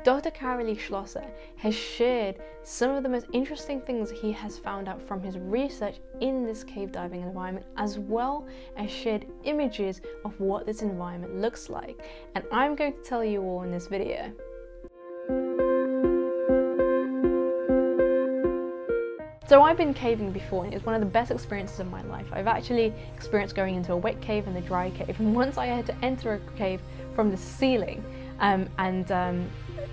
Dr. Károly Schlosser has shared some of the most interesting things he has found out from his research in this cave diving environment, as well as shared images of what this environment looks like. And I'm going to tell you all in this video. So I've been caving before, and it's one of the best experiences of my life. I've actually experienced going into a wet cave and a dry cave, and once I had to enter a cave from the ceiling and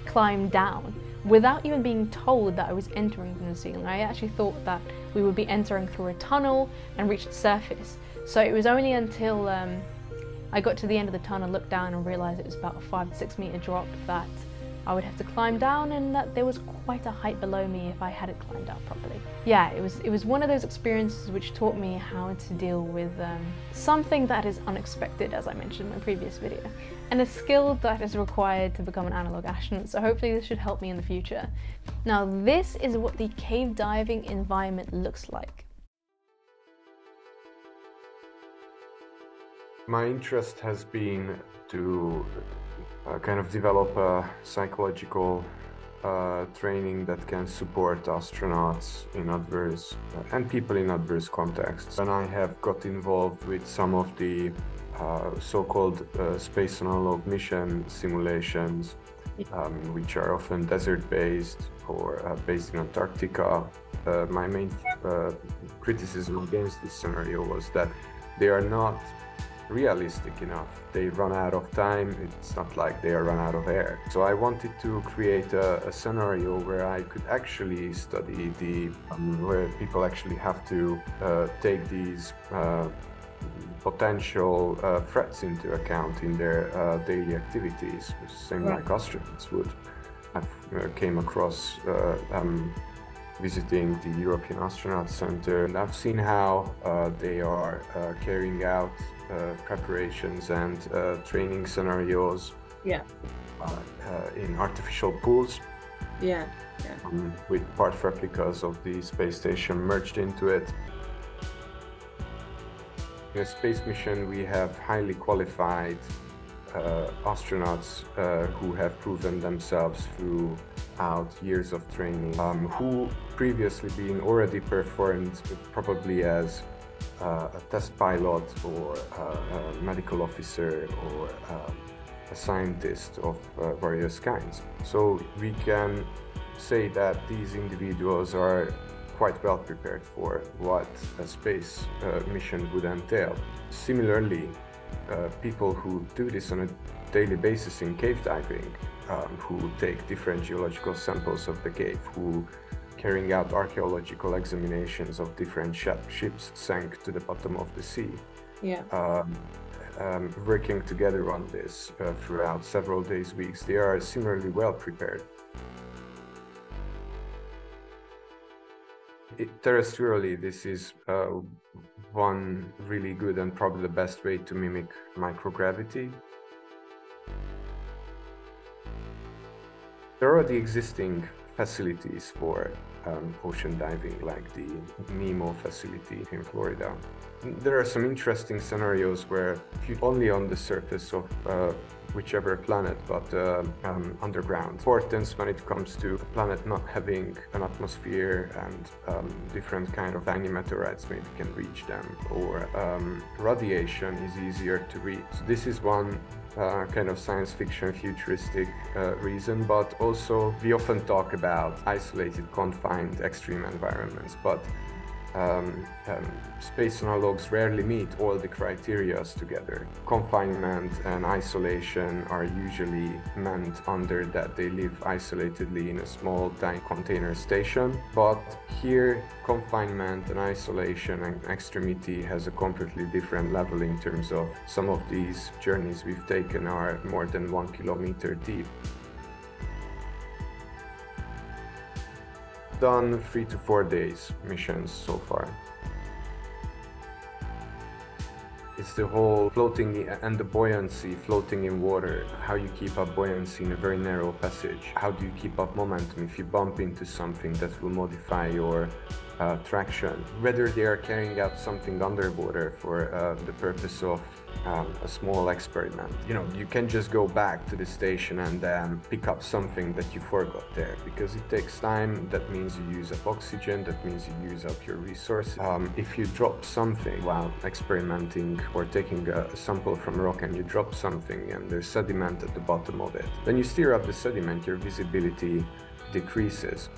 climb down without even being told that I was entering from the ceiling. I actually thought that we would be entering through a tunnel and reach the surface. So it was only until I got to the end of the tunnel, looked down and realised it was about a 5 to 6 metre drop that I would have to climb down, and that there was quite a height below me if I hadn't climbed out properly. Yeah, it was one of those experiences which taught me how to deal with something that is unexpected, as I mentioned in my previous video, and a skill that is required to become an analog astronaut, so hopefully this should help me in the future. Now this is what the cave diving environment looks like. My interest has been to kind of develop a psychological training that can support astronauts in adverse and people in adverse contexts. And I have got involved with some of the so-called space analog mission simulations, which are often desert-based or based in Antarctica. My main criticism against this scenario was that they are not realistic enough. They run out of time. It's not like they are run out of air. So I wanted to create a scenario where I could actually study where people actually have to take these potential threats into account in their daily activities, same like astronauts would. I've came across visiting the European Astronaut Center, and I've seen how they are carrying out preparations and training scenarios in artificial pools with part replicas of the space station merged into it. In a space mission, we have highly qualified astronauts who have proven themselves throughout years of training, who previously been already performed probably as a test pilot or a medical officer or a scientist of various kinds. So we can say that these individuals are quite well prepared for what a space mission would entail. Similarly, people who do this on a daily basis in cave diving, who take different geological samples of the cave, who carrying out archaeological examinations of different ships sank to the bottom of the sea. Working together on this throughout several days, weeks, they are similarly well prepared. Terrestrially, this is one really good and probably the best way to mimic microgravity. There are already existing facilities for ocean diving, like the NEMO facility in Florida. There are some interesting scenarios where if you're only on the surface of whichever planet, but underground. Importance when it comes to a planet not having an atmosphere and different kind of tiny meteorites maybe can reach them, or radiation is easier to reach. So this is one kind of science fiction futuristic reason, but also we often talk about isolated, confined, extreme environments, but space analogues rarely meet all the criteria together. Confinement and isolation are usually meant under that they live isolatedly in a small tiny container station, but here confinement and isolation and extremity has a completely different level in terms of some of these journeys we've taken are more than 1 kilometer deep. Done 3 to 4 days missions so far. It's the whole floating and the buoyancy, floating in water, how you keep up buoyancy in a very narrow passage. How do you keep up momentum if you bump into something that will modify your traction? Whether they are carrying out something underwater for the purpose of a small experiment. You know, you can just go back to the station and then pick up something that you forgot there, because it takes time. That means you use up oxygen, that means you use up your resources. If you drop something while experimenting or taking a sample from a rock and you drop something and there's sediment at the bottom of it, then you stir up the sediment, your visibility decreases.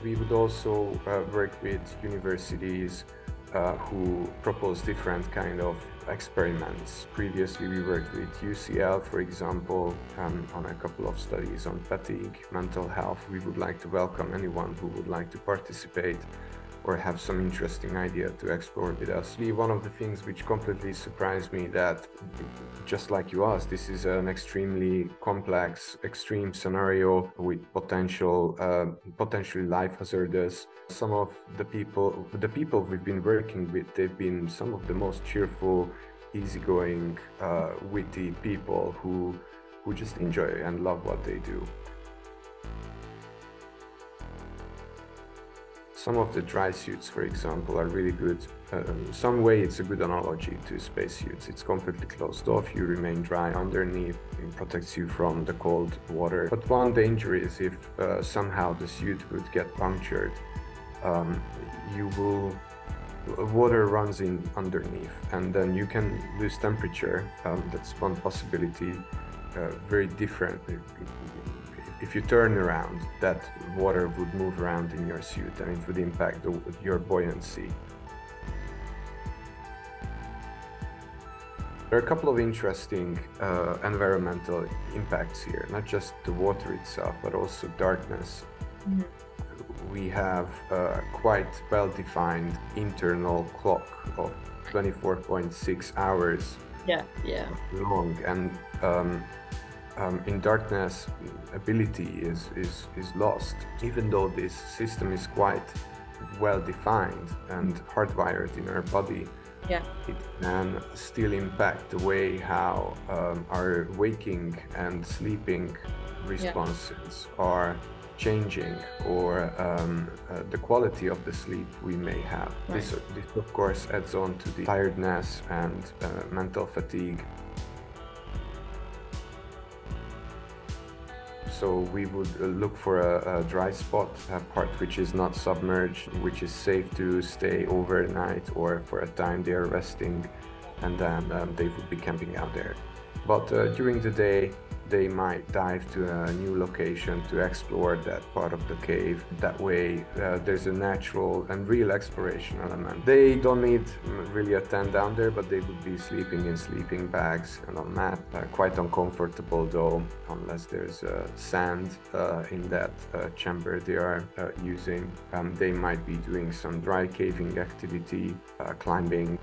We would also work with universities who propose different kind of experiments. Previously we worked with UCL, for example, on a couple of studies on fatigue, mental health. We would like to welcome anyone who would like to participate or have some interesting idea to explore with us. One of the things which completely surprised me, that just like you asked, this is an extremely complex, extreme scenario with potentially life hazardous. Some of the people we've been working with, they've been some of the most cheerful, easygoing, witty people who just enjoy and love what they do. Some of the dry suits, for example, are really good. Some way it's a good analogy to spacesuits. It's completely closed off, you remain dry underneath, it protects you from the cold water. But one danger is if somehow the suit would get punctured, water runs in underneath, and then you can lose temperature. That's one possibility. Very different. If you turn around, that water would move around in your suit and it would impact your buoyancy. There are a couple of interesting environmental impacts here, not just the water itself, but also darkness. Mm-hmm. We have a quite well-defined internal clock of 24.6 hours long, and in darkness, ability is lost. Even though this system is quite well defined and hardwired in our body, it can still impact the way how our waking and sleeping responses are changing, or the quality of the sleep we may have. Right. This of course adds on to the tiredness and mental fatigue. So we would look for a dry spot, a part which is not submerged, which is safe to stay overnight, or for a time they are resting, and then they would be camping out there. But during the day, they might dive to a new location to explore that part of the cave. That way, there's a natural and real exploration element. They don't need really a tent down there, but they would be sleeping in sleeping bags and on mat. Quite uncomfortable though, unless there's sand in that chamber they are using. They might be doing some dry caving activity, climbing.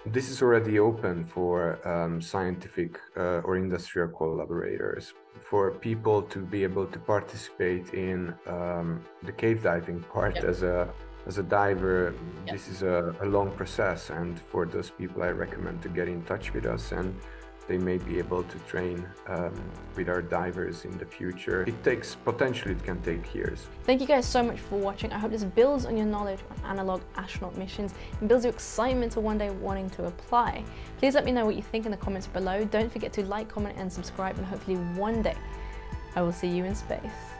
This is already open for scientific or industrial collaborators, for people to be able to participate in the cave diving part. As a diver. This is a long process, and for those people I recommend to get in touch with us, and they may be able to train with our divers in the future. Potentially it can take years. Thank you guys so much for watching. I hope this builds on your knowledge on Analogue Astronaut missions and builds your excitement to one day wanting to apply. Please let me know what you think in the comments below. Don't forget to like, comment and subscribe, and hopefully one day I will see you in space.